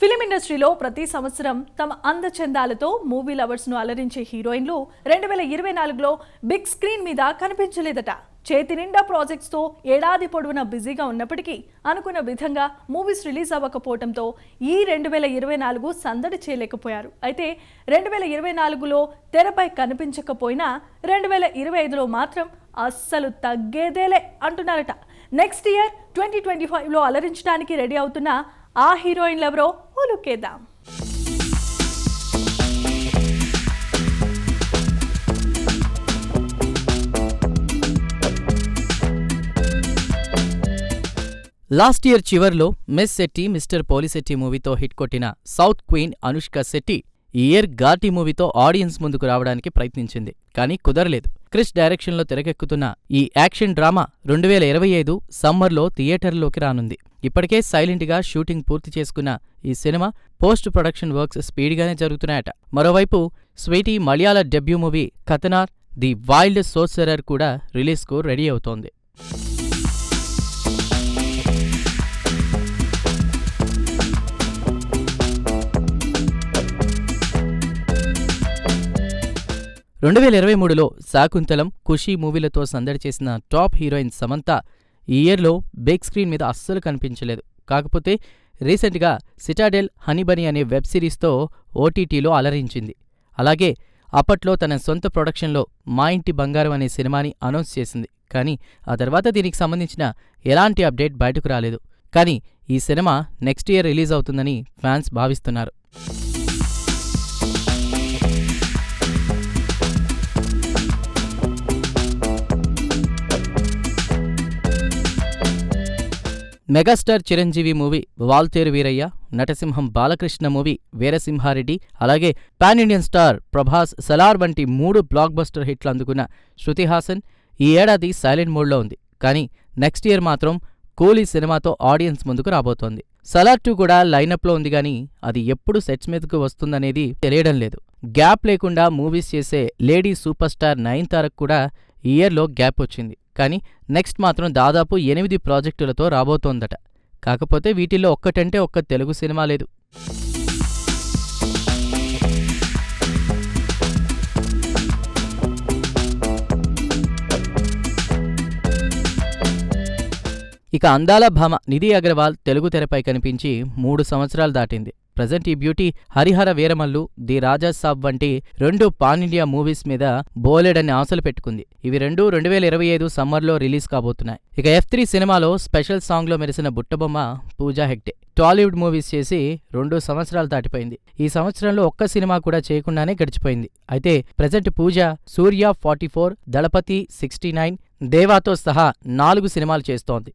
Film ఇండస్ట్రీలో ప్రతి సంవత్సరం తమ అందచందాలతో మూవీ లవర్స్ను అలరించే హీరోయిన్లు 2024లో బిగ్ స్క్రీన్ మీద కనిపించలేదట. చేతి నిండా ప్రాజెక్ట్స్తో ఏడాది పొడవునా బిజీగా ఉన్నప్పటికీ అనుకున్న విధంగా మూవీస్ రిలీజ్ అవ్వకపోవడంతో ఈ 2024 సందడి చేయలేకపోయారు. అయితే 2024లో తెరపై కనిపించకపోయినా 2025లో మాత్రం అస్సలు తగ్గేదేలే అంటున్నారట. నెక్స్ట్ ఇయర్ 2025లో అలరించడానికి రెడీ అవుతున్న ఆ హీరోయిన్లు ఎవరో ఓ లుక్కేద్దాం. లాస్ట్ ఇయర్ చివర్లో మిస్ శెట్టి మిస్టర్ పోలిశెట్టి మూవీతో హిట్ కొట్టిన సౌత్ క్వీన్ అనుష్క శెట్టి ఈ ఇయర్ ఘాటి మూవీతో ఆడియన్స్ ముందుకు రావడానికి ప్రయత్నించింది. కానీ కుదరలేదు. క్రిష్ డైరెక్షన్లో తెరకెక్కుతున్న ఈ యాక్షన్ డ్రామా 2025 సమ్మర్లో థియేటర్లోకి రానుంది. ఇప్పటికే సైలెంట్గా షూటింగ్ పూర్తి చేసుకున్న ఈ సినిమా పోస్ట్ ప్రొడక్షన్ వర్క్స్ స్పీడ్గానే జరుగుతున్నాయట. మరోవైపు స్వీటీ మలయాళ debut movie Kathanar the wild sorcerer కూడా రిలీజ్కు రెడీ అవుతోంది. రెండు 2023లో శాకుంతలం, ఖుషీ మూవీలతో సందడి చేసిన టాప్ హీరోయిన్ సమంత ఈ ఇయర్లో బిగ్ స్క్రీన్ మీద అస్సలు కనిపించలేదు. కాకపోతే రీసెంట్గా సిటాడెల్ హనీబనీ అనే వెబ్ సిరీస్తో ఓటీటీలో అలరించింది. అలాగే అప్పట్లో తన సొంత ప్రొడక్షన్లో మా ఇంటి బంగారం అనే సినిమాని అనౌన్స్ చేసింది. కానీ ఆ తర్వాత దీనికి సంబంధించిన ఎలాంటి అప్డేట్ బయటకు రాలేదు. కానీ ఈ సినిమా నెక్స్ట్ ఇయర్ రిలీజ్ అవుతుందని ఫ్యాన్స్ భావిస్తున్నారు. మెగాస్టార్ చిరంజీవి మూవీ వాల్తేరు వీరయ్య, నటసింహం బాలకృష్ణ మూవీ వీరసింహారెడ్డి, అలాగే pan Indian star Prabhas Salaar వంటి 3 బ్లాక్ బస్టర్ హిట్లు అందుకున్న శృతి హాసన్ ఈ ఏడాది సైలెంట్ మోడ్లో ఉంది. కానీ నెక్స్ట్ ఇయర్ మాత్రం కూలీ సినిమాతో ఆడియన్స్ ముందుకు రాబోతోంది. సలార్ 2 కూడా లైనప్లో ఉంది. గానీ అది ఎప్పుడు సెట్స్ మీదకు వస్తుందనేది తెలియడం లేదు. గ్యాప్ లేకుండా మూవీస్ చేసే లేడీ సూపర్ స్టార్ నయనతారకు కూడా ఈ ఇయర్లో గ్యాప్ వచ్చింది. కానీ నెక్స్ట్ మాత్రం దాదాపు 8 ప్రాజెక్టులతో రాబోతోందట. కాకపోతే వీటిల్లో ఒక్కటంటే ఒక్క తెలుగు సినిమా లేదు. ఇక అందాల భామ నిధి అగర్వాల్ తెలుగు తెరపై కనిపించి 3 సంవత్సరాలు దాటింది. ప్రజెంట్ ఈ బ్యూటీ హరిహర వీరమల్లు, ది రాజా సాబ్ వంటి 2 పాన్ ఇండియా మూవీస్ మీద బోలెడన్ని ఆశలు పెట్టుకుంది. ఇవి 2025 సమ్మర్లో రిలీజ్ కాబోతున్నాయి. ఇక F3 సినిమాలో స్పెషల్ సాంగ్లో మెరిసిన బుట్టబొమ్మ పూజా హెగ్డే టాలీవుడ్ మూవీస్ చేసి 2 సంవత్సరాలు దాటిపోయింది. ఈ సంవత్సరంలో ఒక్క సినిమా కూడా చేయకుండానే గడిచిపోయింది. అయితే ప్రజెంట్ పూజ సూర్య 44, దళపతి 69, దేవాతో సహా 4 సినిమాలు చేస్తోంది.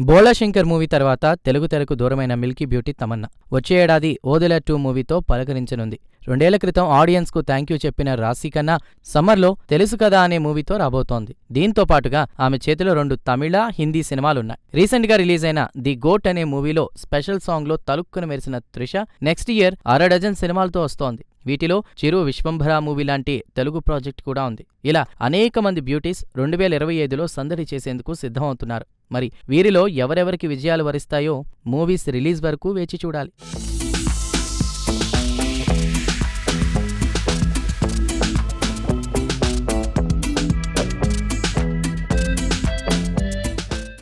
బోళాశంకర్ మూవీ తర్వాత తెలుగు తెరకు దూరమైన మిల్కీ బ్యూటీ తమన్నా వచ్చే ఏడాది ఓదెలా 2 మూవీతో పలకరించనుంది. 2 ఏళ్ల క్రితం ఆడియన్స్కు థ్యాంక్యూ చెప్పిన రాశి కన్నా సమ్మర్లో తెలుసు కదా అనే మూవీతో రాబోతోంది. దీంతో పాటుగా ఆమె చేతిలో 2 తమిళ, హిందీ సినిమాలున్నాయి. రీసెంట్గా రిలీజ్ అయిన ది గోట్ అనే మూవీలో స్పెషల్ సాంగ్లో తలుక్కున మెరిసిన త్రిష నెక్స్ట్ ఇయర్ 6 డజన్ సినిమాలతో వస్తోంది. వీటిలో చిరు విశ్వంభర మూవీ లాంటి తెలుగు ప్రాజెక్ట్ కూడా ఉంది. ఇలా అనేక మంది బ్యూటీస్ 2025లో సందడి చేసేందుకు సిద్ధమవుతున్నారు. మరి వీరిలో ఎవరెవరికి విజయాలు వరిస్తాయో మూవీస్ రిలీజ్ వరకు వేచి చూడాలి.